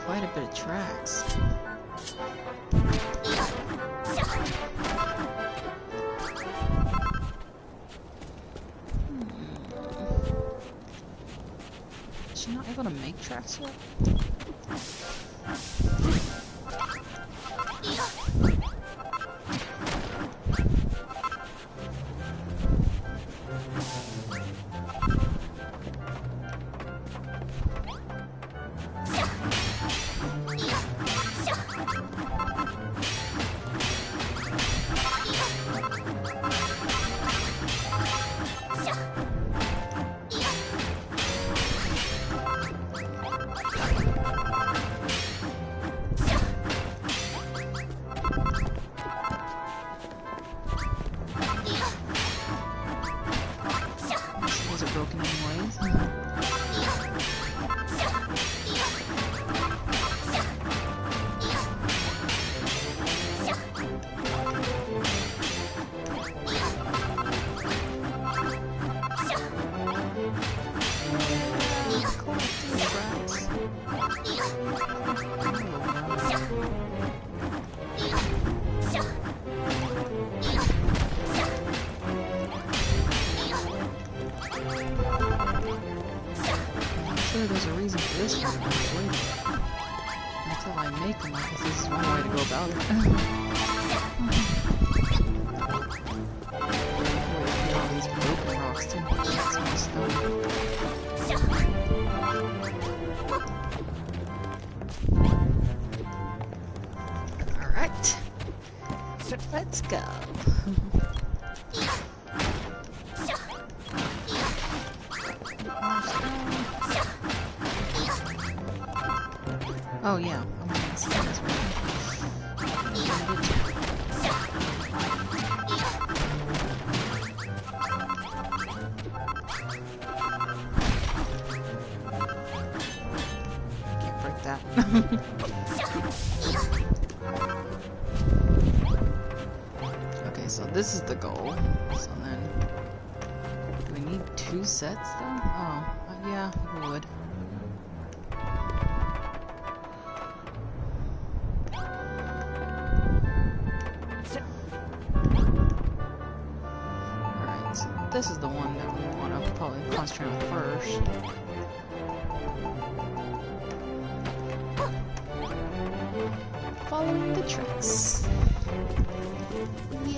quite a bit of tracks. Is she not able to make tracks yet? Broken anyways. There's a reason for this one, actually. Until I make them, I guess this is one way to go about it. All these broken rocks too. That's my stuff. Alright. Let's go. Oh yeah, I'm gonna see this one. Can't break that. Okay, so this is the goal. So then, do we need 2 sets though? Oh, yeah, we would. This is the one that we want to probably concentrate on first. Following the tracks. Yay!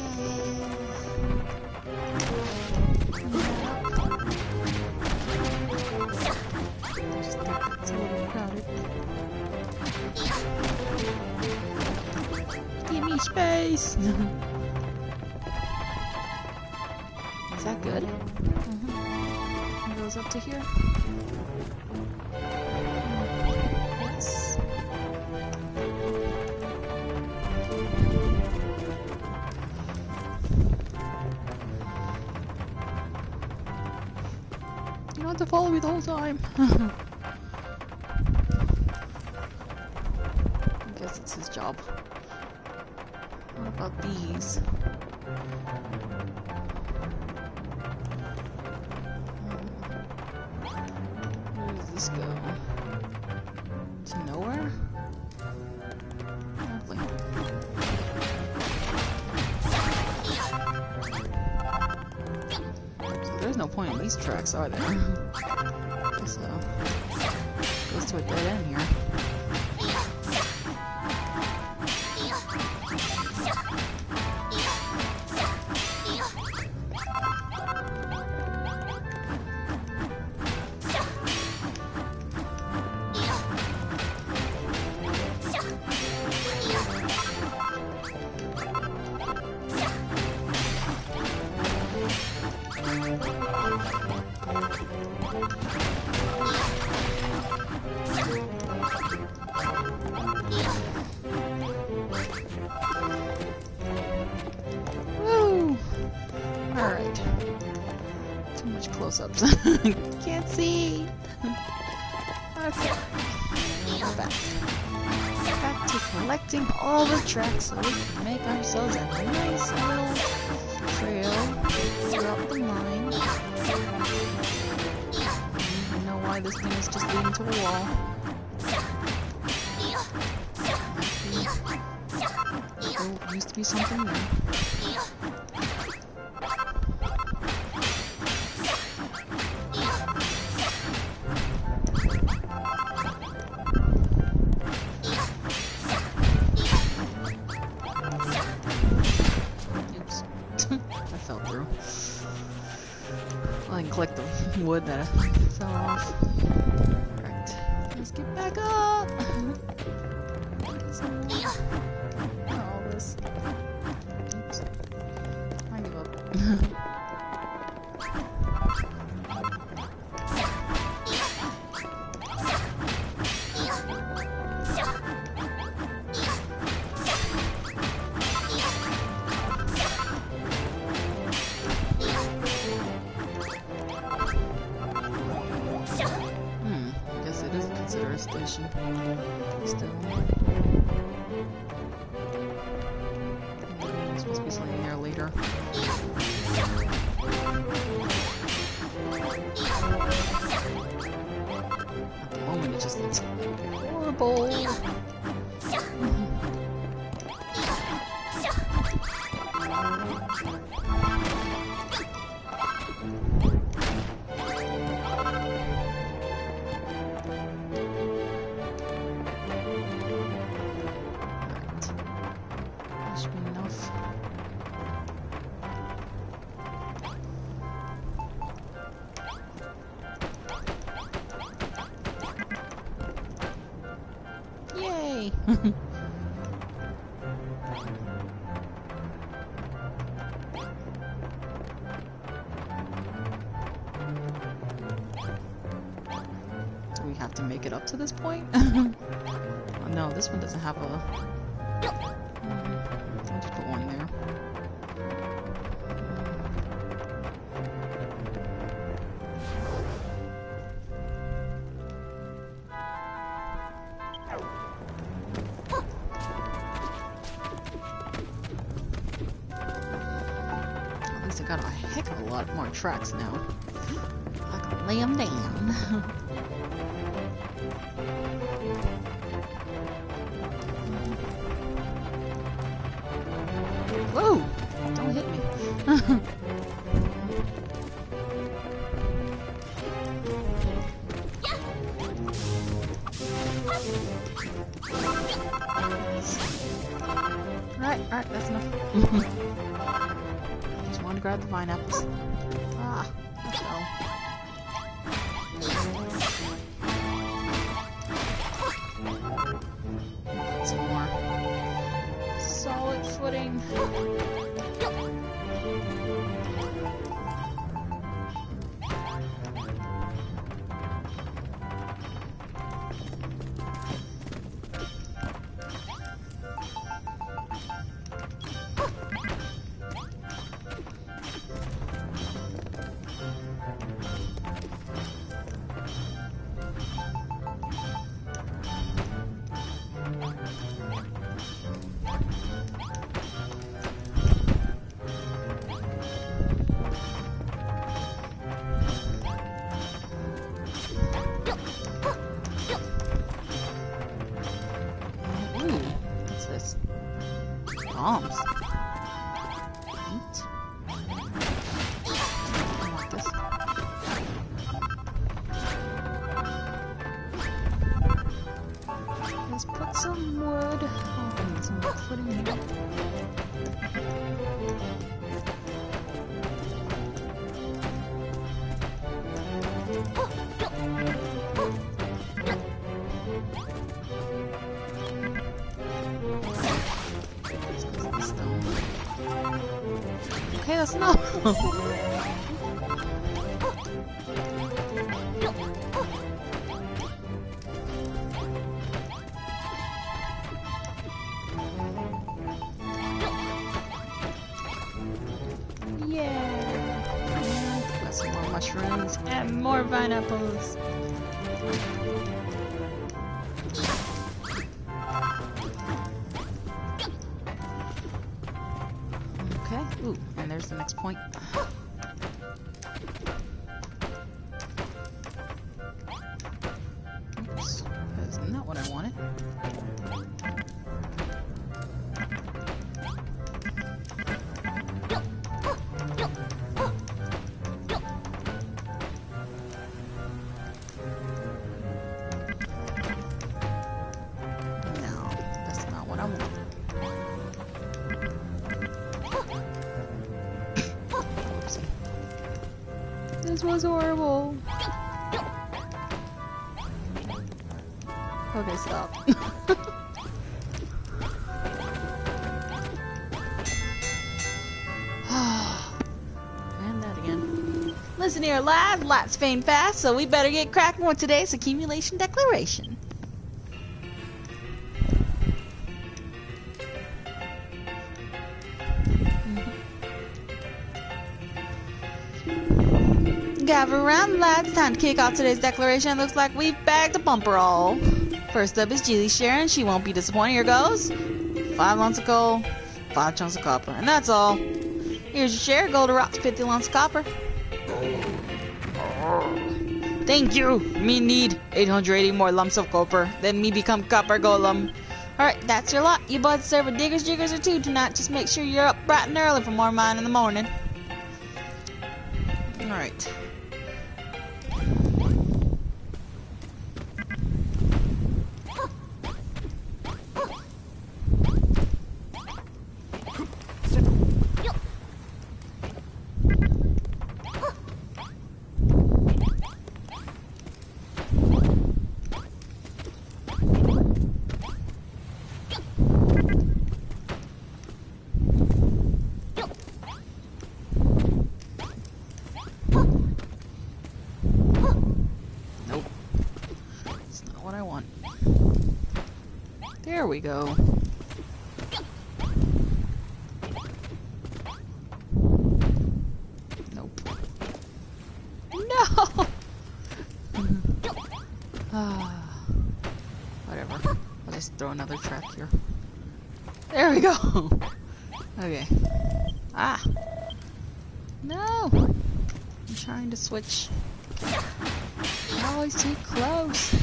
It's a little crowded. Give me space! Is that good? It goes up to here. Yes. You don't have to follow me the whole time. I guess it's his job. What about these? This go? To nowhere? Lovely. So there's no point in these tracks, are there? So goes to a dead end here. Alright. Too much close-ups. Can't see! Okay. We're back. Back to collecting all the tracks so we can make ourselves a nice little trail throughout the mine. I don't know why this thing is just leading to a wall. used to be something there. Oops. I fell through. I didn't collect the wood that fell off. Right. Let's get back up! Get some more. All this. Oops. I give up. Station. Still. There's supposed to be something here later. At the moment, it just looks horrible. Yay! Do we have to make it up to this point? Oh, no, this one doesn't have a... I'll just put one there. I got a heck of a lot more tracks now. I can lay them down. Whoa! Don't hit me. Alright, that's enough. Just want to grab the vine apples. Ah, I fell. Some more. Solid footing. Bombs. Neat. I want this. Let's put some wood. Oh, I need some wood footing here. Okay, that's enough. Yeah. Got some more mushrooms and more pineapples. Okay. Ooh, and there's the next point. Oops, that's not what I wanted. This was horrible. Okay, stop. And that again. Listen here, lad. Lots fame fast, so we better get cracking with today's accumulation declaration. Gather around, lads. Time to kick off today's declaration. Looks like we've bagged a bumper all. First up is Julie's share, she won't be disappointed. Here goes 5 lumps of coal, 5 chunks of copper, and that's all. Here's your share. Gold or rocks, 50 lumps of copper. Thank you. Me need 880 more lumps of copper. Then me become copper golem. Alright, that's your lot. You both serve a diggers, jiggers, or 2 tonight. Just make sure you're up bright and early for more mine in the morning. Alright. There we go. Nope. No! Whatever. I'll just throw another track here. There we go! Okay. Ah! No! I'm trying to switch. Always too close.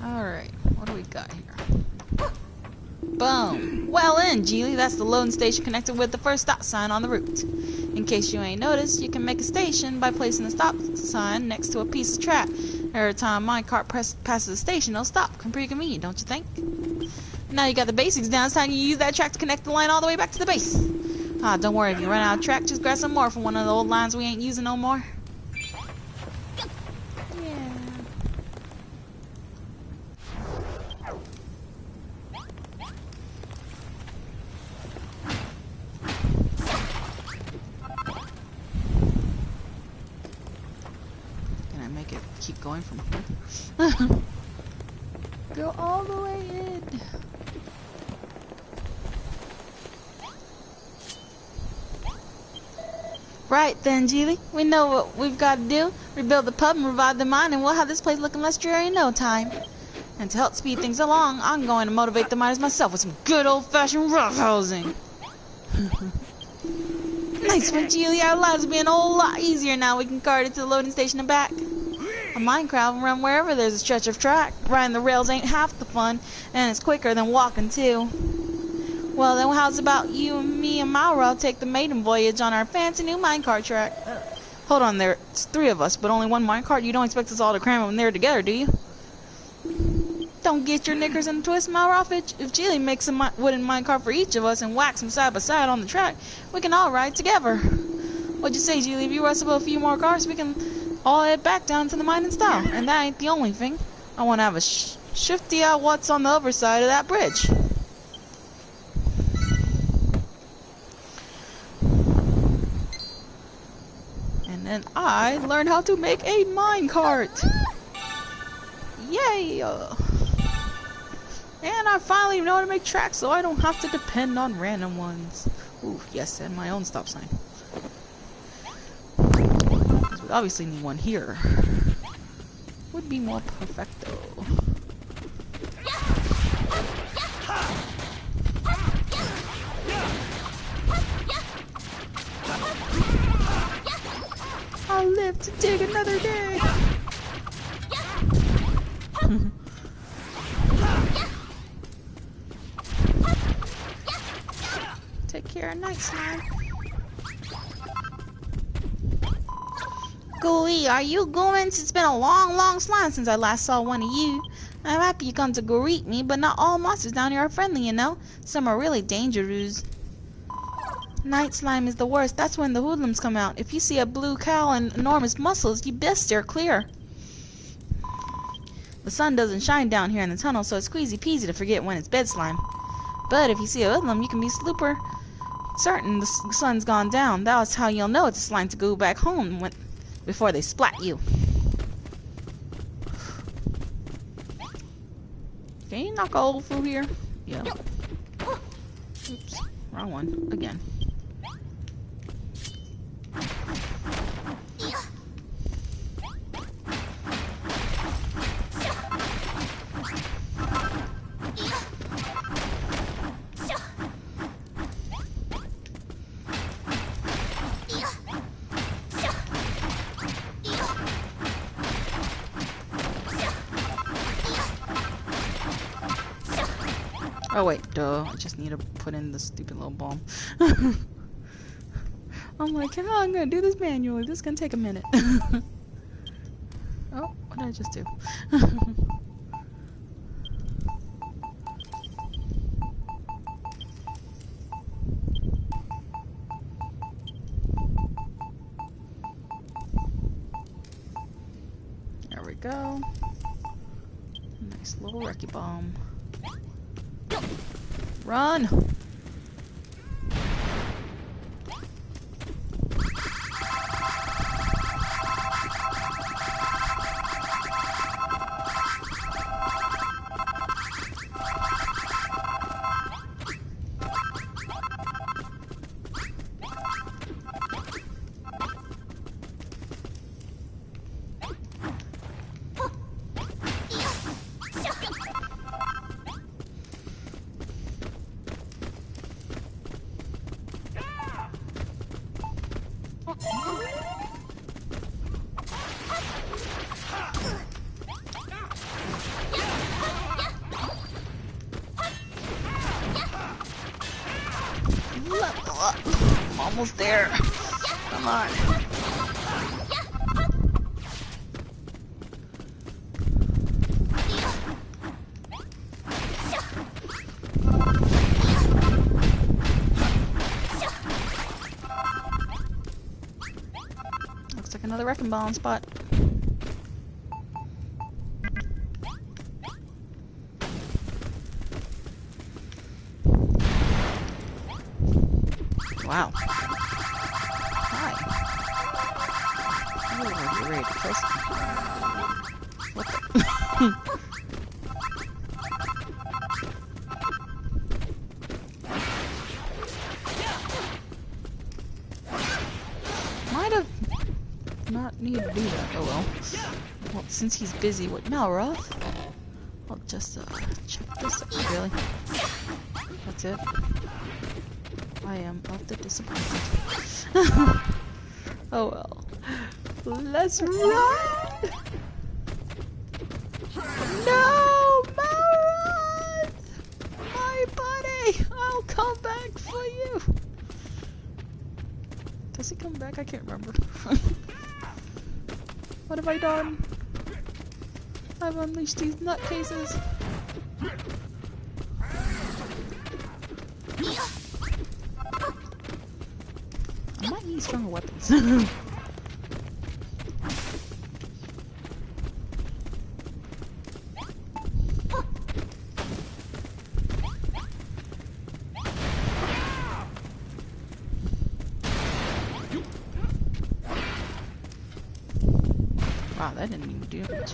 Alright, what do we got here? Boom! Well in, Geely. That's the loading station connected with the first stop sign on the route. In case you ain't noticed, you can make a station by placing a stop sign next to a piece of track. Every time my cart passes the station, it'll stop. Pretty convenient, don't you think? Now you got the basics down. It's time you use that track to connect the line all the way back to the base. Ah, don't worry. If you run out of track, just grab some more from one of the old lines we ain't using no more. Keep going from here. Go all the way in. Right then, Geely. We know what we've got to do. Rebuild the pub and revive the mine, and we'll have this place looking less dreary in no time. And to help speed things along, I'm going to motivate the miners myself with some good old-fashioned roughhousing. Nice one, Geely. Our lives will be a whole lot easier now we can cart it to the loading station and back. A minecraft will run wherever there's a stretch of track. Riding the rails ain't half the fun, and it's quicker than walking too. Well then, how's about you and me and Mauro take the maiden voyage on our fancy new minecart track? Hold on there, it's 3 of us, but only 1 minecart. You don't expect us all to cram them there together, do you? Don't get your knickers in a twist, Mauro. If Geely makes a wooden minecart for each of us and whacks them side by side on the track, we can all ride together. What'd you say, Geely? If you rustle a few more cars, we can all head back down to the mine and style. And that ain't the only thing. I want to have a shifty out what's on the other side of that bridge. And then I learned how to make a minecart. Yay! And I finally know how to make tracks, so I don't have to depend on random ones. Ooh, yes, and my own stop sign. We obviously need one here. Would be more perfecto. I'll live to dig another day. Take care, nice man. Gooey, are you going? It's been a long time since I last saw one of you. I'm happy you come to greet me, but not all monsters down here are friendly, you know. Some are really dangerous. Night slime is the worst. That's when the hoodlums come out. If you see a blue cow and enormous muscles, you best steer clear. The sun doesn't shine down here in the tunnel, so it's squeezy peasy to forget when it's bed slime. But if you see a hoodlum, you can be super certain the sun's gone down. That's how you'll know it's a slime to go back home before they splat you. Can you knock a hole through here? Yeah. Oops. Wrong one. Again. Oh wait, duh. I just need to put in the stupid little bomb. I'm like, oh, I'm gonna do this manually. This is gonna take a minute. Oh, what did I just do? There we go. Nice little wrecky bomb. Run! Level up. I'm almost there. Come on. Looks like another wrecking ball spot. Wow. Hi. Oh, you're ready to kill something. What the? Might have not need to do that. Oh well. Well, since he's busy with Malroth, I'll just check this out. Really? That's it. I am of the disappointed. Oh well. Let's run! No! Malroth! My buddy! I'll come back for you! Does he come back? I can't remember. What have I done? I've unleashed these nutcases. I might need stronger weapons. Wow, that didn't even do much.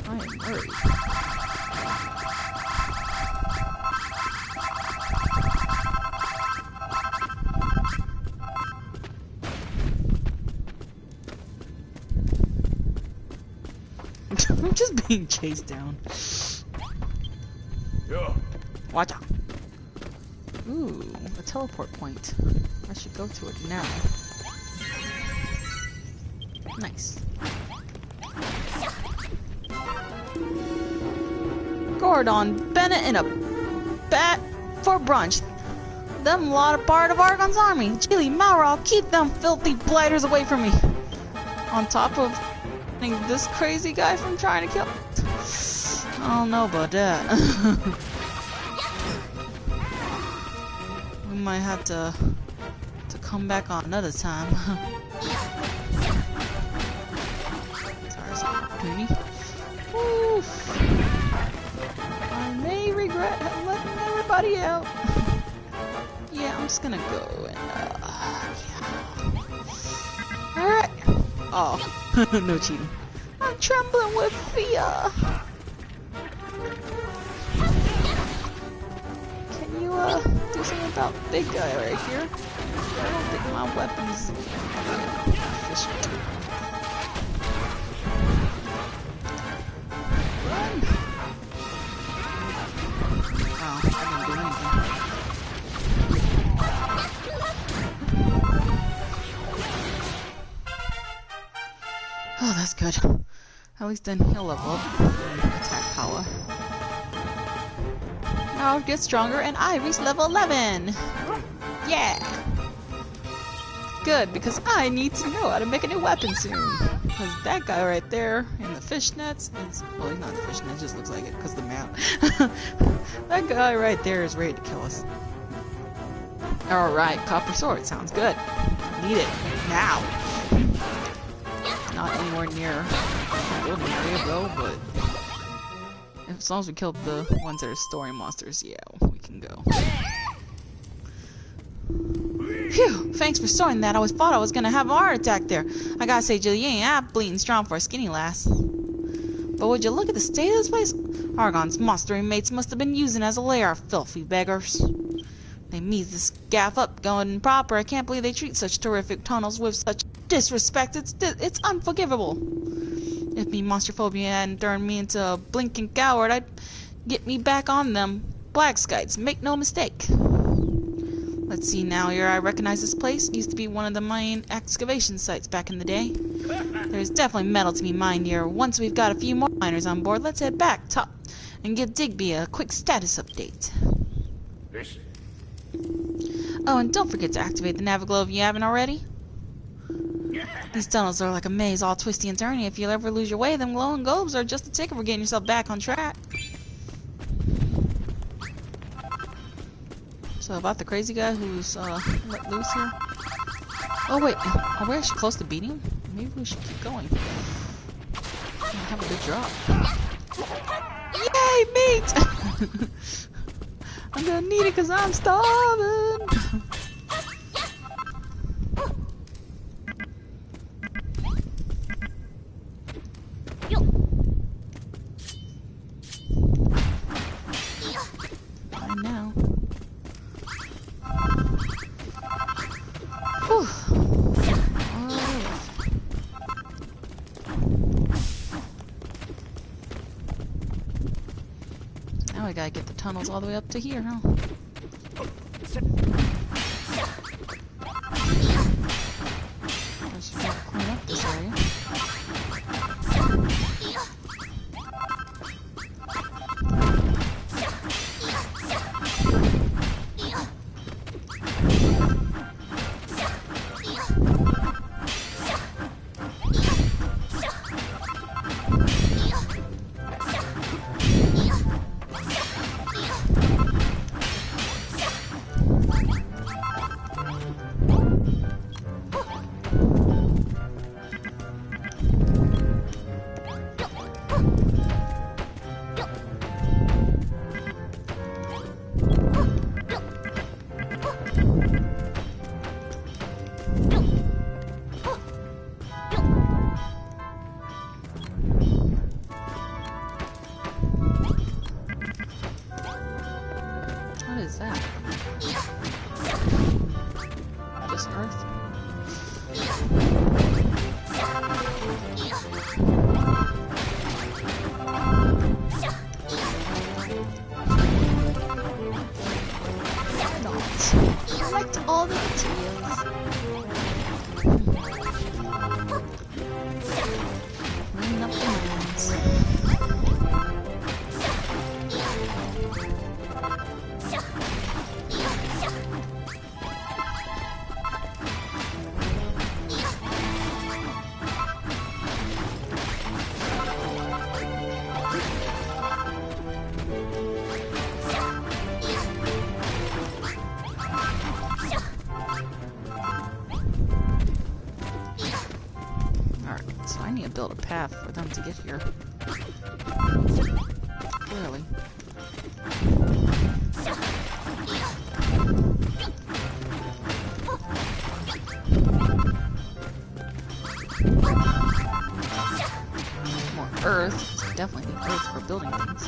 I am worried. I'm just being chased down. Yeah. Watch out. Ooh, a teleport point. I should go to it now. Nice. Gordon Bennett in a bat for brunch. Them lot of part of Argon's army. Chili Malroth, keep them filthy blighters away from me. On top of this crazy guy from trying to kill. I don't know about that. We might have to come back on another time. Sorry, opportunity. Oof. I may regret letting everybody out. Yeah, I'm just gonna go and yeah. Alright. Oh, no cheating. I'm trembling with fear. Can you do something about big guy right here? I don't think my weapon's efficient. Run! Oh, I didn't do anything. Oh, that's good. At least then he'll level up attack power. Now it gets stronger and I reach level 11! Yeah! Good, because I need to know how to make a new weapon soon. Because that guy right there in the fishnets is... Well, he's not the fishnet, it just looks like it because of the map. That guy right there is ready to kill us. Alright, copper sword. Sounds good. Need it. Now! Not anywhere near the building area though, but... As long as we kill the ones that are story monsters, yeah, we can go. Phew! Thanks for sorting that. I always thought I was gonna have a heart attack there. I gotta say, Jill, you ain't half bleeding strong for a skinny lass. But would you look at the state of this place? Argon's monster mates must have been using as a lair, filthy beggars. They meet this gaff up going proper. I can't believe they treat such terrific tunnels with such disrespect. It's unforgivable. If me monster phobia hadn't turned me into a blinking coward, I'd get me back on them black skites. Make no mistake. Let's see now here. I recognize this place. It used to be one of the mine excavation sites back in the day. There's definitely metal to be mined here. Once we've got a few more miners on board, let's head back top and give Digby a quick status update. Oh, and don't forget to activate the Naviglow if you haven't already. These tunnels are like a maze, all twisty and turny. If you ever lose your way, them glowing globes are just a ticket for getting yourself back on track. So about the crazy guy who's let loose here. Oh wait, are we actually close to beating him? Maybe we should keep going. Have a good drop. Yay, meat! I'm gonna need it because I'm starving. Now we gotta get the tunnels all the way up to here, huh? I should clean up this area. What is that? Just earth? build a path for them to get here. Clearly. More earth. Definitely need earth for building things.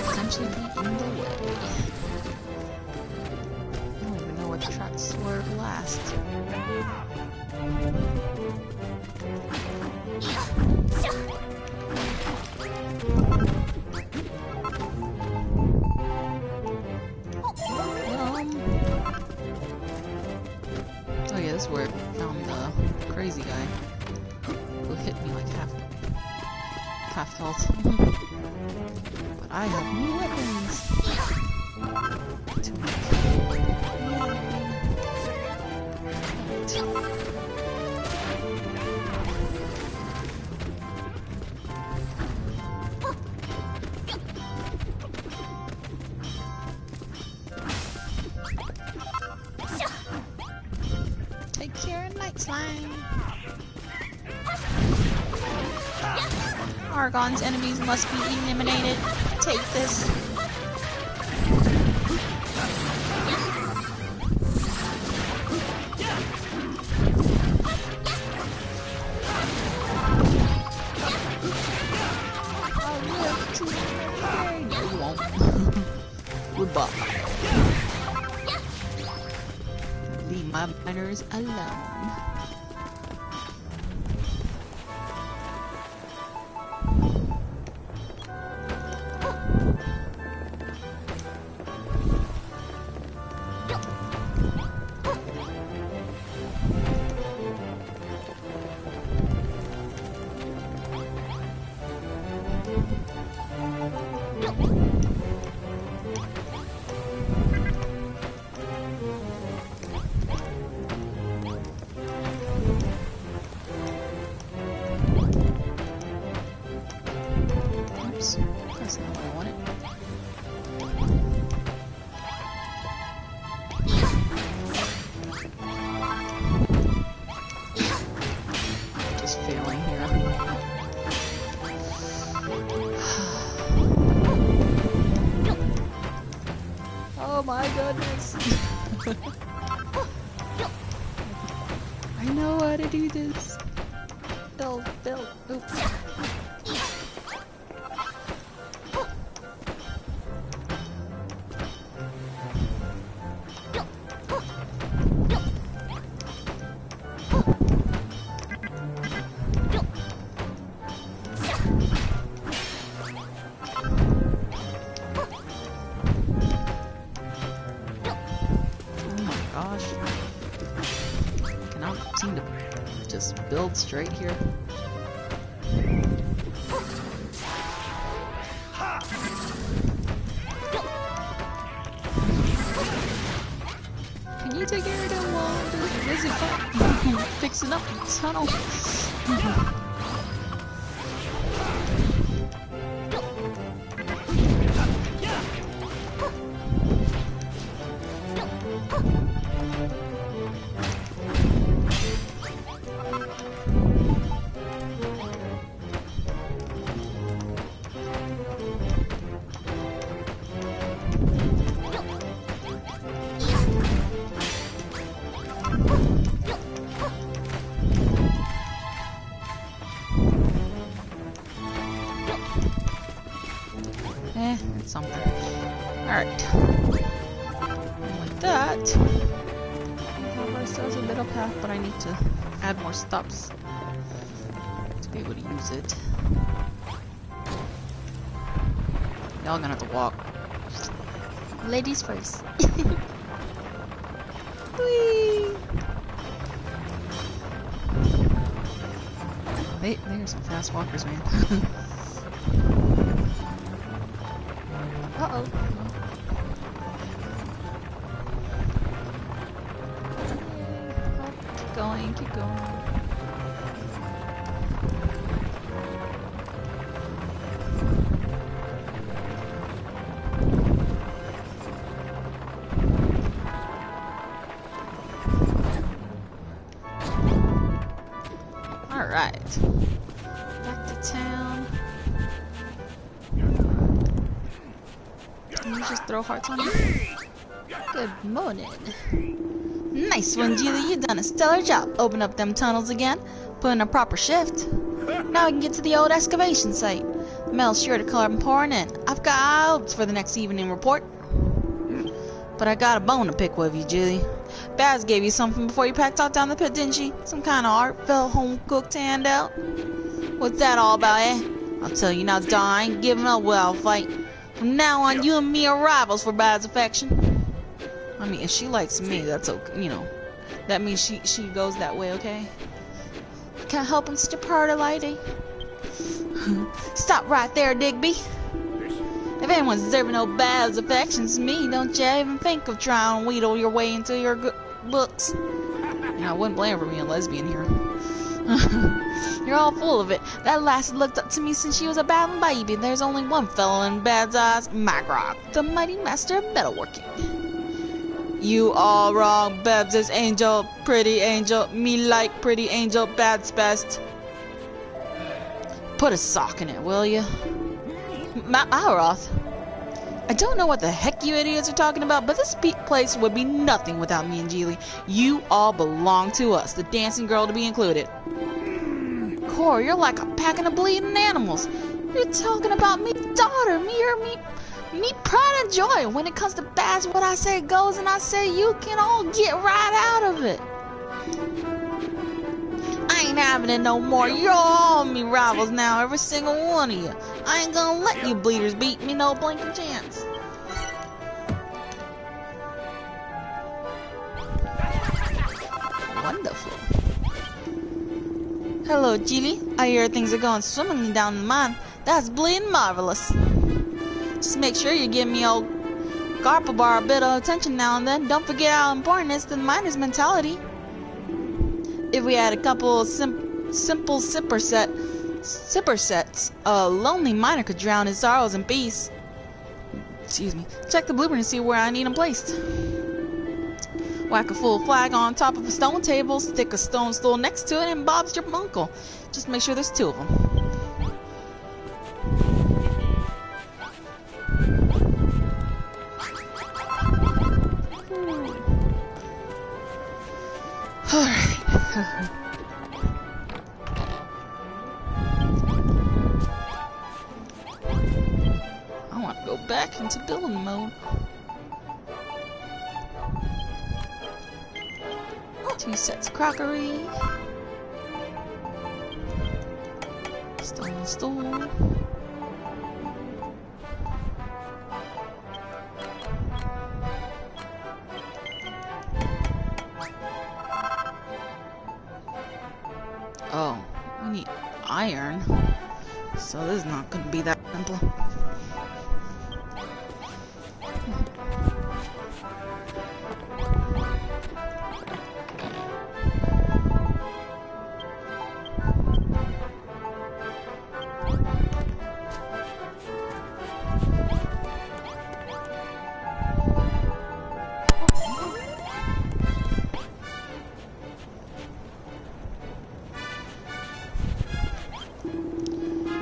Potentially be in the way. I don't even know what the tracks were last. Oh yeah, this is where I found the crazy guy who hit me like half health. But I have new weapons to take care of night slime. Argon's enemies must be eliminated. Take this. I'll live to day. No, you won't. Goodbye. Leave my miners alone. Oops, that's not what I wanted. Just failing here. Oh my goodness. I know how to do this. Build. Oops. Gosh. Cannot seem to just build straight here. Can you take care of them while I'm busy fixing up the tunnel? It's something. Alright. Like that. Still has a bit of path, but I need to add more stops to be able to use it. Y'all gonna have to walk. Ladies first. Whee! They are some fast walkers, man. Uh-oh. Keep going, keep going. Alright. Back to town. Can you just throw hearts on me? Good morning. Nice one, Julie. You done a stellar job. Open up them tunnels again. Put in a proper shift. Now we can get to the old excavation site. The mail's sure to come pouring in. I've got hopes for the next evening report. But I got a bone to pick with you, Julie. Baz gave you something before you packed out down the pit, didn't she? Some kind of heartfelt home-cooked handout? What's that all about, eh? I'll tell you now, Don, I ain't giving up without a fight. From now on, you and me are rivals for Baz's affection. I mean, if she likes me, that's okay, you know. That means she goes that way, okay? Can't help I'm such a party lady. Stop right there, Digby. If anyone's deserving no Baz's affections, me, don't you even think of trying to wheedle your way into your books. You know, I wouldn't blame her for being a lesbian here. You're all full of it. That lass looked up to me since she was a battling baby. There's only one fellow in Baz's eyes, Magrog, the mighty master of metalworking. You all wrong, Babs is angel, pretty angel, me like pretty angel, Babs best. Put a sock in it, will you? Alroth. I don't know what the heck you idiots are talking about, but this place would be nothing without me and Geely. You all belong to us, the dancing girl to be included. Cor, you're like a packing of bleeding animals. You're talking about me, daughter, me pride and joy. When it comes to Baz, what I say goes, and I say you can all get right out of it. I ain't having it no more. You're all me rivals now, every single one of you. I ain't gonna let you bleeders beat me no blinking chance. Wonderful. Hello, Geely. I hear things are going swimmingly down the mine. That's bleeding marvelous. Just make sure you give me old Garpabar a bit of attention now and then. Don't forget how important it is to the miner's mentality. If we had a couple of simple sipper sets, a lonely miner could drown his sorrows in peace. Excuse me. Check the blueprint and see where I need them placed. Whack a full flag on top of a stone table, stick a stone stool next to it, and Bob's your uncle. Just make sure there's two of them. Alright. I want to go back into building mode. 2 sets of crockery. Stone stool. Oh, we need iron. So this is not going to be that simple.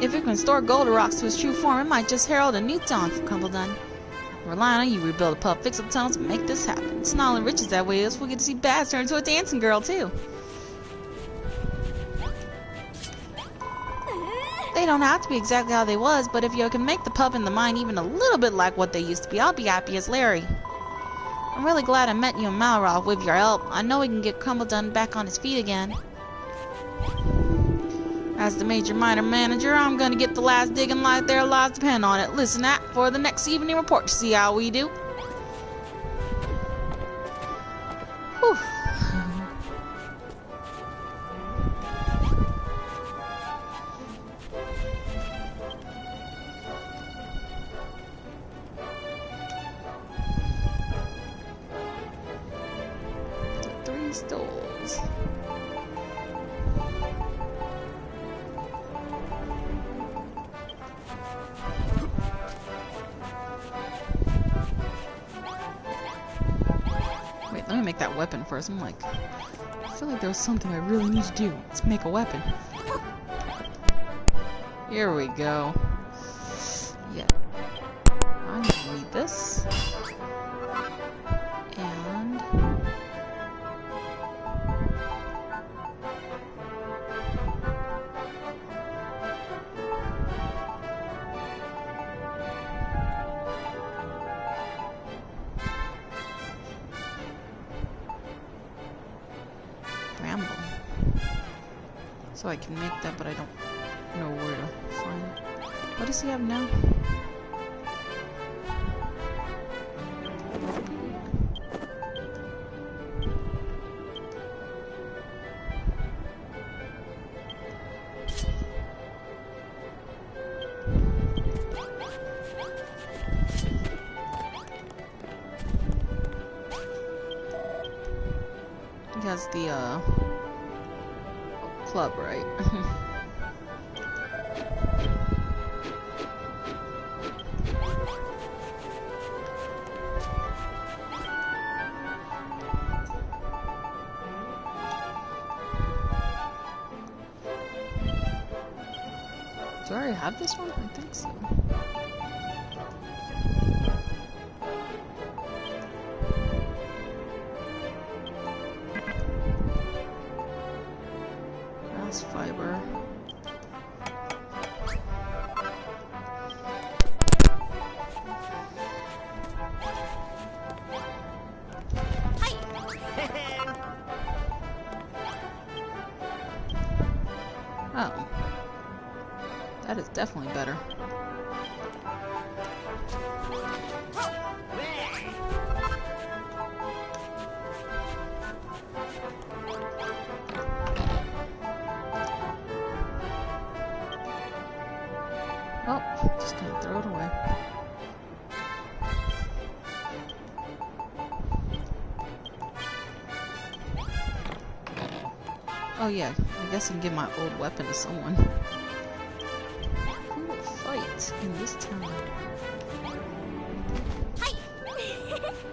If we can restore Goldarox to its true form, it might just herald a new dawn for Khrumbul Dun. Relying on you, rebuild a pub, fix up tunnels, and make this happen. It's not only riches that way, we get to see Baz turn into a dancing girl, too. They don't have to be exactly how they was, but if you can make the pub and the mine even a little bit like what they used to be, I'll be happy as Larry. I'm really glad I met you in Malroth with your help. I know we can get Khrumbul Dun back on his feet again. As the major miner manager, I'm gonna get the last dig and light their lives depend on it. Listen out for the next evening report to see how we do. Whew. crystals. Wait, let me make that weapon first. I'm like, I feel like there was something I really need to do. Let's make a weapon. Here we go. Yeah. I'm gonna need this. And bramble. So I can make that, but I don't know where to find it. What does he have now? He has the club, right? Do I already have this one? I think so. Grass fiber. Oh. That is definitely better. Oh, just gonna throw it away. Oh yeah, I guess I can give my old weapon to someone. Who will fight in this town?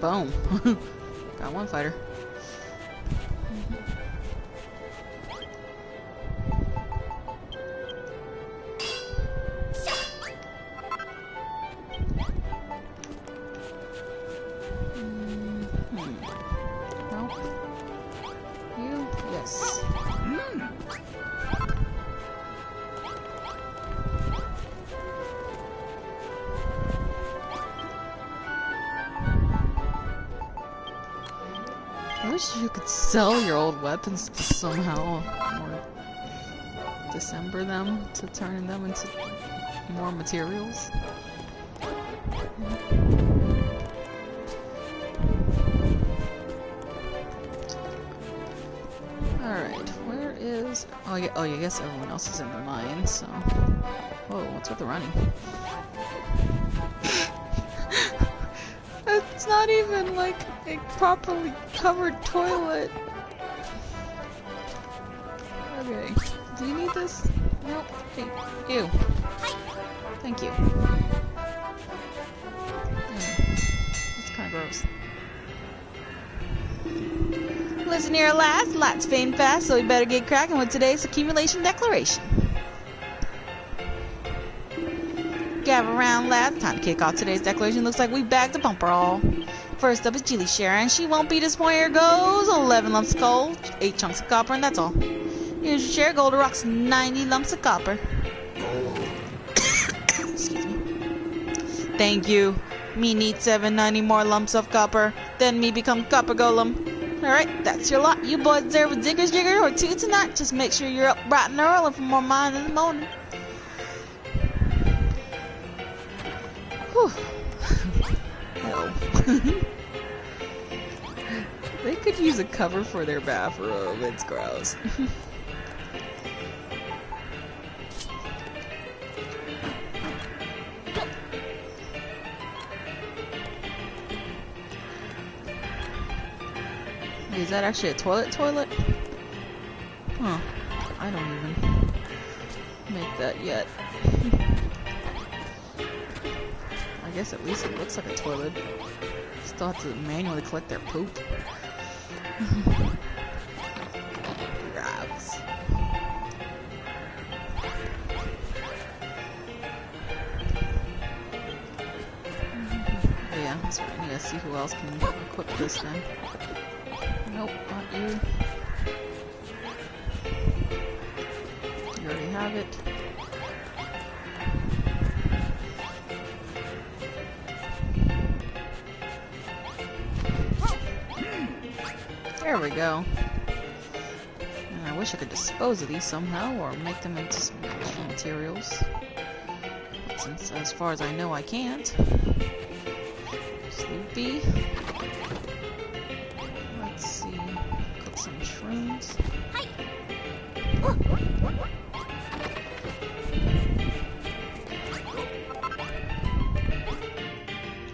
Boom. Got one fighter. Nope. You? Yes. I wish you could sell your old weapons to somehow or dismember them to turn them into more materials. Alright, where is... Oh, yeah, I guess everyone else is in the mine, so... Whoa, what's with the running? It's not even like a properly covered toilet. Okay, do you need this? Nope. Hey, you. Thank you. That's kind of gross. Listen here, lads. Lots fading fast, so we better get cracking with today's accumulation declaration. Gather around, lads. Time to kick off today's declaration. Looks like we bagged a bumper all. First up is Julie Sharon. She won't be disappointed. Here goes 11 lumps of gold, 8 chunks of copper, and that's all. Here's your share. Gold rocks 90 lumps of copper. Excuse me. Thank you. Me need 790 more lumps of copper. Then me become copper golem. Alright, that's your lot. You boys deserve a digger's jigger or 2 tonight. Just make sure you're up bright and early for more mine in the morning. Whew. Hell. They could use a cover for their bathroom. It's gross. Is that actually a toilet? Huh. I don't even make that yet. I guess at least it looks like a toilet. Still have to manually collect their poop. Grabs. Yeah, that's right. I need to see who else can equip this then. Nope, not you. You already have it. There we go. And I wish I could dispose of these somehow or make them into some extra materials. But since, as far as I know, I can't. Just leave it be. Let's see. Cook some shrooms.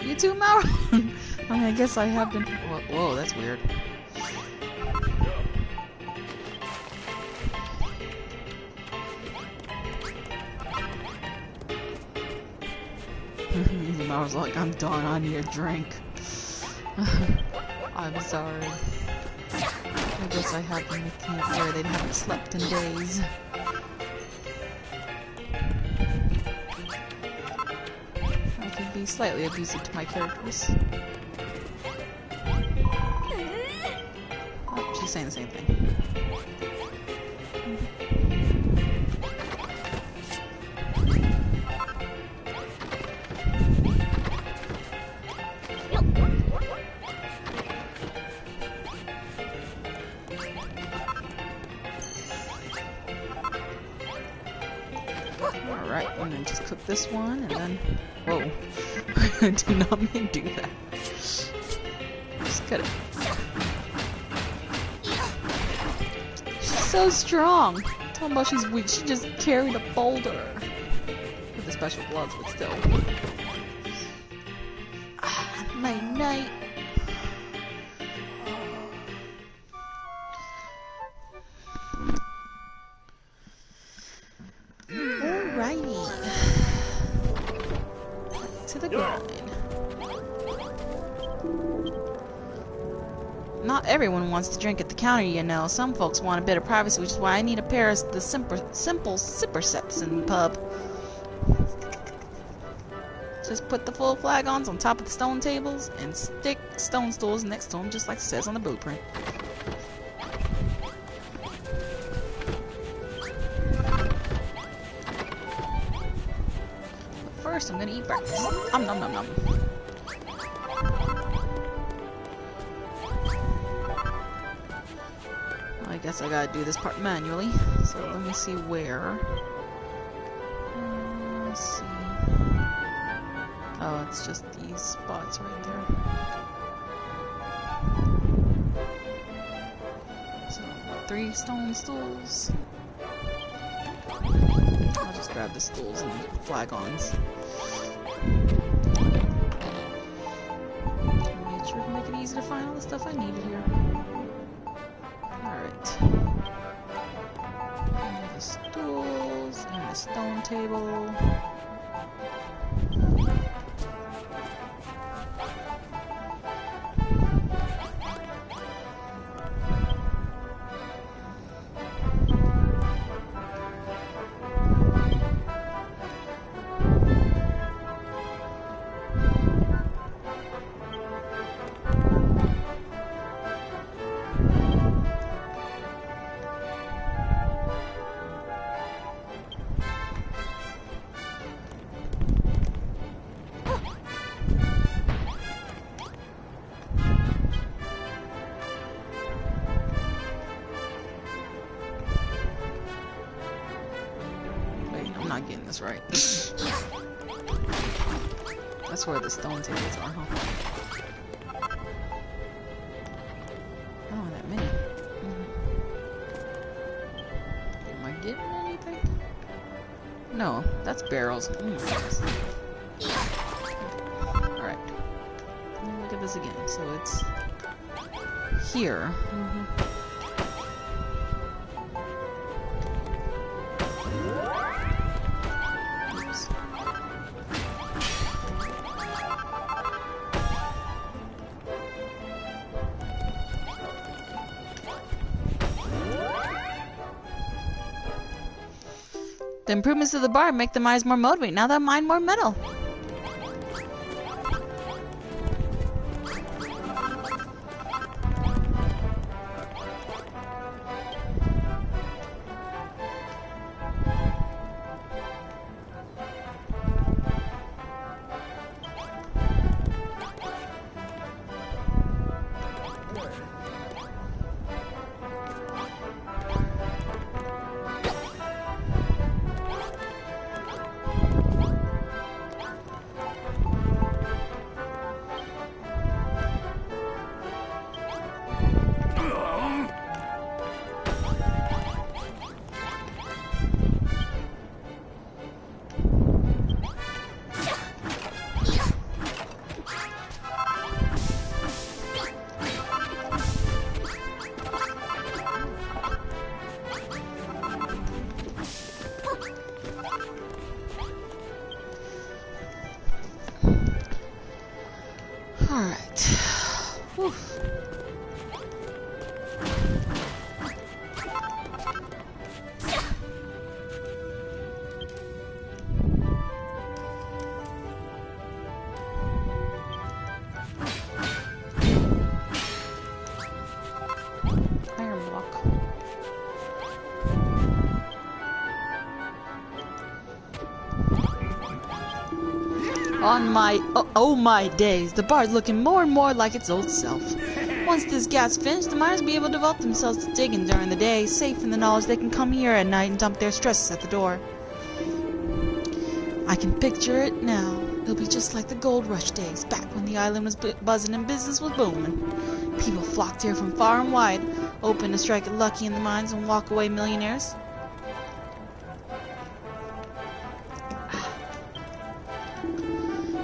You too, Mauro? I mean, I guess I have been. Whoa, that's weird. Mauro's like, I'm done. I need a drink. I'm sorry. I guess I have been making it where they haven't slept in days. I can be slightly abusive to my characters. Oh, she's saying the same thing. Alright, and then just cook this one, and then... Whoa. I did not mean to do that. Just cut it. She's so strong! Talking about she's weak, she just carried a boulder. With the special gloves, but still. My night. Alrighty. Back to the grind. Not everyone wants to drink at the counter, you know. Some folks want a bit of privacy, which is why I need a pair of the simple sipper sets in the pub. Just put the full flagons on top of the stone tables and stick stone stools next to them, just like it says on the blueprint. But first, I'm gonna eat breakfast. Nom nom nom nom. I guess I gotta do this part manually. So let me see where. Let's see. Oh, it's just these spots right there. So, 3 stone stools. I'll just grab the stools and flagons. Make sure to make it easy to find all the stuff I need here. Alright. And the stools, and the stone table. I'm not getting this right. That's where the stone tables are, huh? Oh, that many. Am I getting anything? No, that's barrels. Alright. Look at this again. So it's here. Oops. The improvements to the bar make the mines more motivated. Now they'll mine more metal. Alright. Whew. Iron block. On my, oh my days, the bar's looking more and more like its old self. Once this gat's finished, the miners will be able to devote themselves to digging during the day, safe in the knowledge they can come here at night and dump their stresses at the door. I can picture it now. It'll be just like the gold rush days, back when the island was buzzing and business was booming. People flocked here from far and wide, hoping to strike it lucky in the mines and walk away millionaires.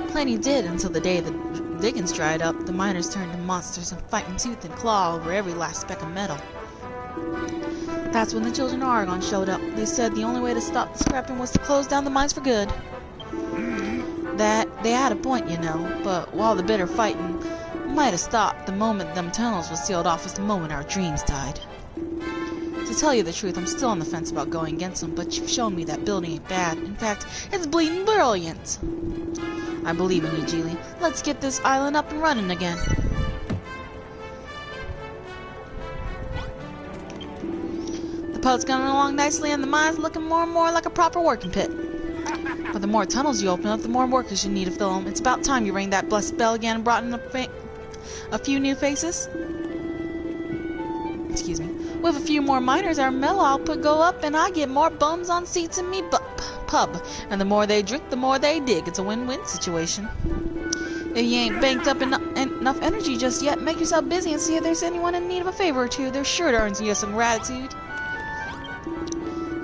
Plenty did until the day the diggings dried up. The miners turned to monsters and fighting tooth and claw over every last speck of metal. That's when the children of Argon showed up. They said the only way to stop the scrapping was to close down the mines for good. That they had a point, you know, but while the bitter fighting might have stopped, the moment them tunnels was sealed off was the moment our dreams died. To tell you the truth, I'm still on the fence about going against them, but you've shown me that building ain't bad. In fact, it's bleeding brilliant. I believe in you, Geely. Let's get this island up and running again. The put's coming along nicely and the mine's looking more and more like a proper working pit. But the more tunnels you open up, the more workers you need to fill them. It's about time you rang that blessed bell again and brought in a few new faces. Excuse me. With a few more miners, our metal output go up and I get more bums on seats in me pub. And the more they drink, the more they dig. It's a win-win situation. If you ain't banked up enough energy just yet, make yourself busy and see if there's anyone in need of a favor or two. They're sure to earn you some gratitude.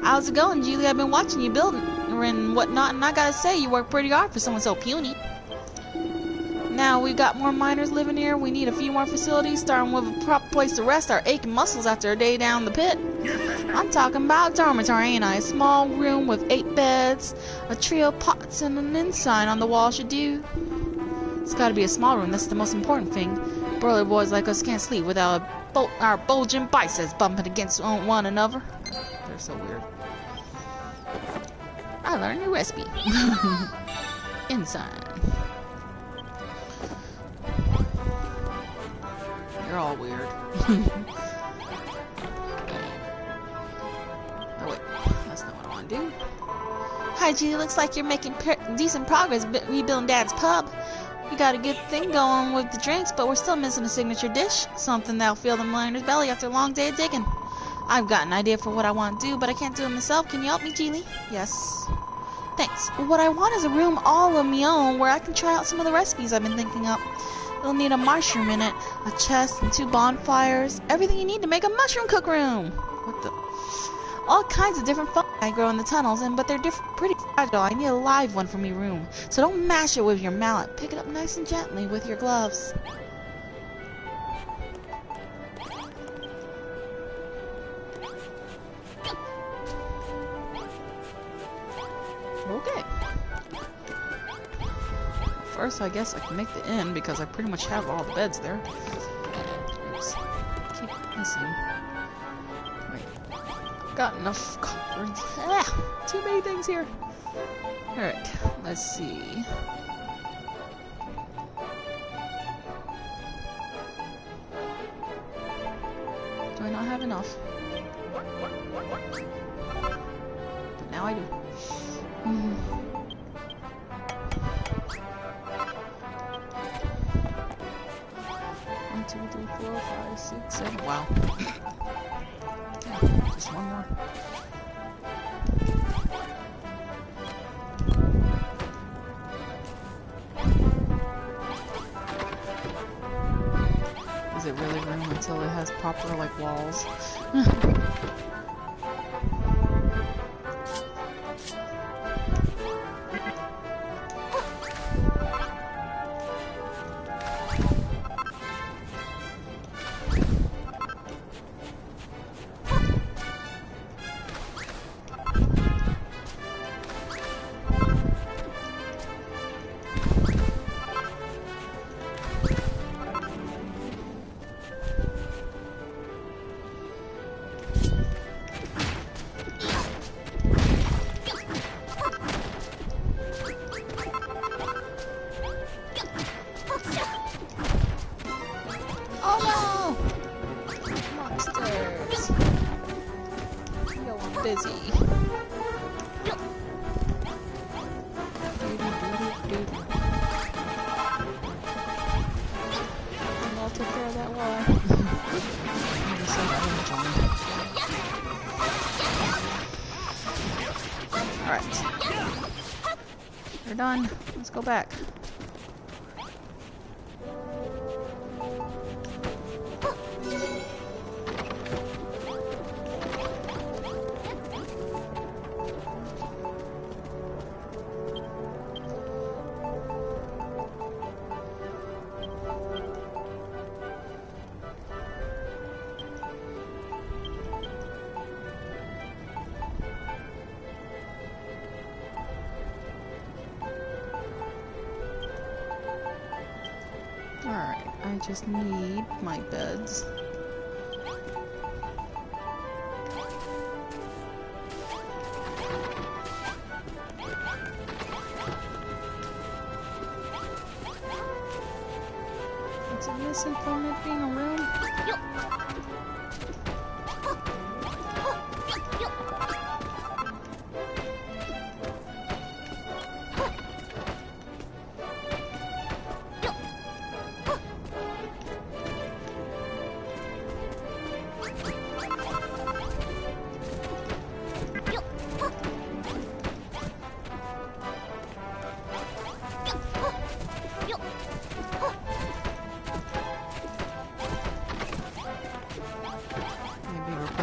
How's it going, Julie? I've been watching you building and whatnot, and I gotta say, you work pretty hard for someone so puny. Now we've got more miners living here. We need a few more facilities, starting with a proper place to rest our aching muscles after a day down the pit. I'm talking about a dormitory, ain't I? A small room with 8 beds, a trio of pots, and an ensign on the wall should do. It's gotta be a small room, that's the most important thing. Burly boys like us can't sleep without our bulging biceps bumping against one another. They're so weird. I learned a new recipe. Ensign. You're all weird. Oh wait, that's not what I want to do. Hi G, looks like you're making decent progress rebuilding Dad's pub. We got a good thing going with the drinks, but we're still missing a signature dish. Something that'll fill the miner's belly after a long day of digging. I've got an idea for what I want to do, but I can't do it myself. Can you help me, Geely? Yes. Thanks. What I want is a room all of my own where I can try out some of the recipes I've been thinking up. You'll need a mushroom in it, a chest, and 2 bonfires. Everything you need to make a mushroom cook room. What the? All kinds of different fungi grow in the tunnels, but they're pretty fragile. I need a live one for me room. So don't mash it with your mallet. Pick it up nice and gently with your gloves. first I guess I can make the inn because I pretty much have all the beds there. Oops. Keep missing. Wait. Got enough coverage. Ah! Too many things here. Alright, let's see. Do I not have enough? But now I do. 1, 2, 3, 4, 5, 6, 7. Wow. Yeah, just one more. Is it really room until it has proper, like, walls? Busy. And I'll take care of that wall. Alright. We're done. Let's go back. Alright, I just need my beds. Is it missing from it being a room?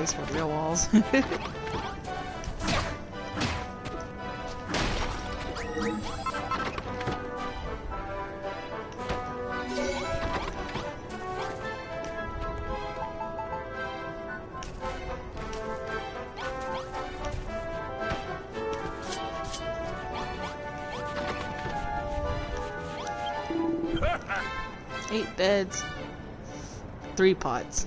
With real walls. Eight beds, 3 pots.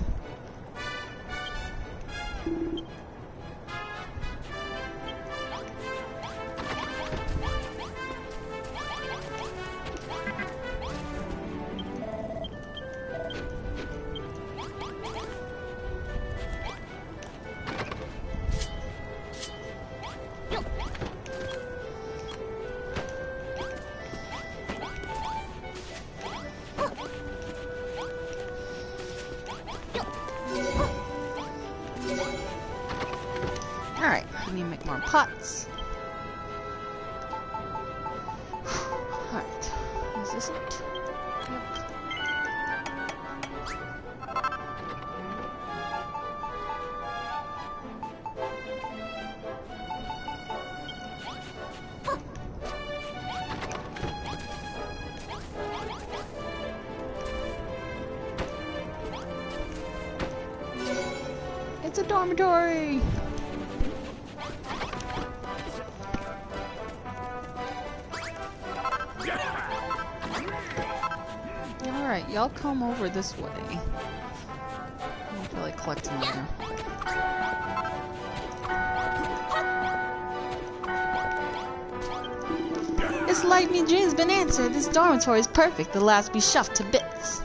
Alright, I need to make more pots. Alright, is this it? Yep. It's a dormitory! Alright, y'all come over this way. I don't feel like collecting later. It's like me dream's been answered. This dormitory is perfect. The last be shoved to bits.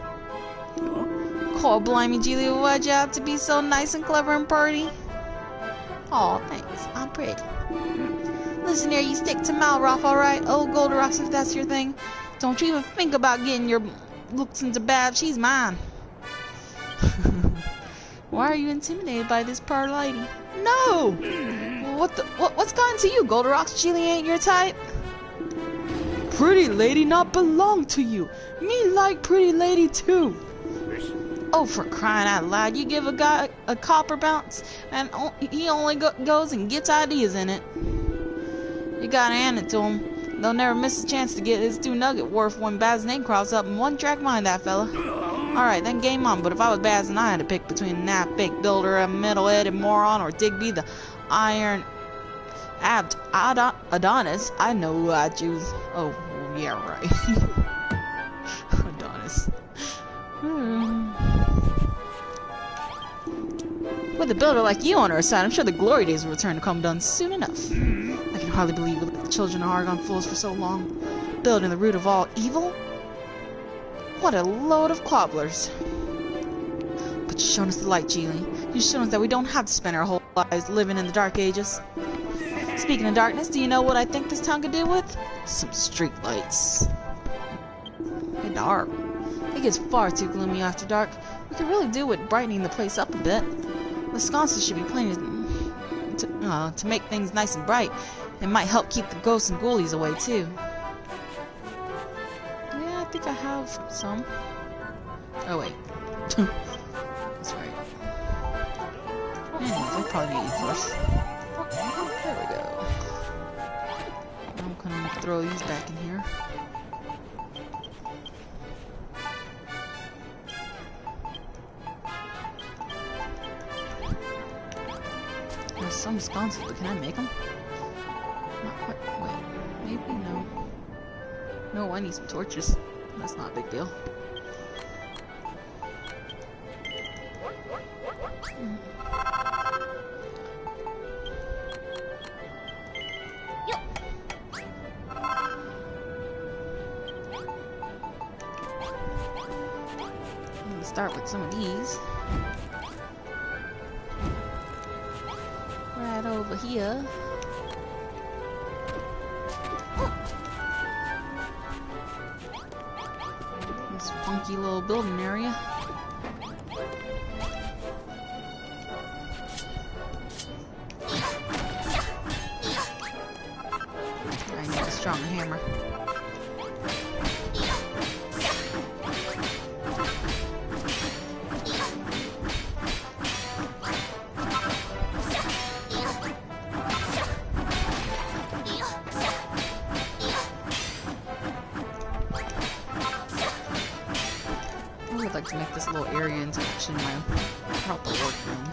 Oh, blimey, Julia, why'd you have to be so nice and clever and pretty? Aw, thanks. I'm pretty. Listen here, you stick to Malroth, alright? Oh, Goldarox, if that's your thing. Don't you even think about getting your looks into bad. She's mine. Why are you intimidated by this poor lady? No! What's gotten to you, Goldarox? Julia ain't your type? Pretty lady not belong to you. Me like pretty lady too. Oh, for crying out loud, you give a guy a copper bounce and he only goes and gets ideas in it. You gotta hand it to him. They'll never miss a chance to get his 2 nugget worth when Baz's name crops up in one track mind, that fella. Alright, then game on, but if I was Baz and I had to pick between a nap-baked builder, a metal-headed moron, or Digby the iron abbed Adonis, I know who I'd choose. Oh, yeah, right. Adonis. With a builder like you on our side, I'm sure the glory days will return to Khrumbul Dun soon enough. I can hardly believe we let the children of Argon fools for so long. Building the root of all evil? What a load of cobblers. But you've shown us the light, Geely. You've shown us that we don't have to spend our whole lives living in the dark ages. Speaking of darkness, do you know what I think this town could do with? Some street lights. Hey, dark. It gets far too gloomy after dark. We could really do with brightening the place up a bit. The sconces should be painted to make things nice and bright. It might help keep the ghosts and ghoulies away too. Yeah, I think I have some. Oh wait. That's right. Anyways, I'll probably need first. There we go. I'm gonna throw these back in here. There's some sconces, but can I make them? Not quite. Wait. Maybe? No. No, I need some torches. That's not a big deal. Start with some of these. Right over here. This funky little building area. I need a strong hammer. I'd like to make this little area into actually my proper workroom.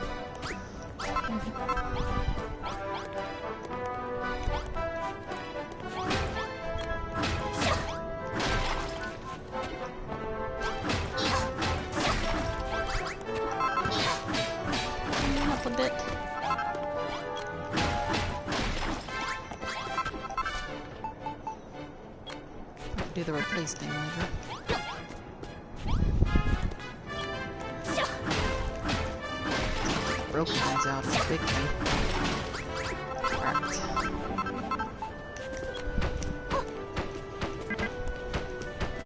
Up a bit. I'll do the replace thing later. Broken ones out is a big thing.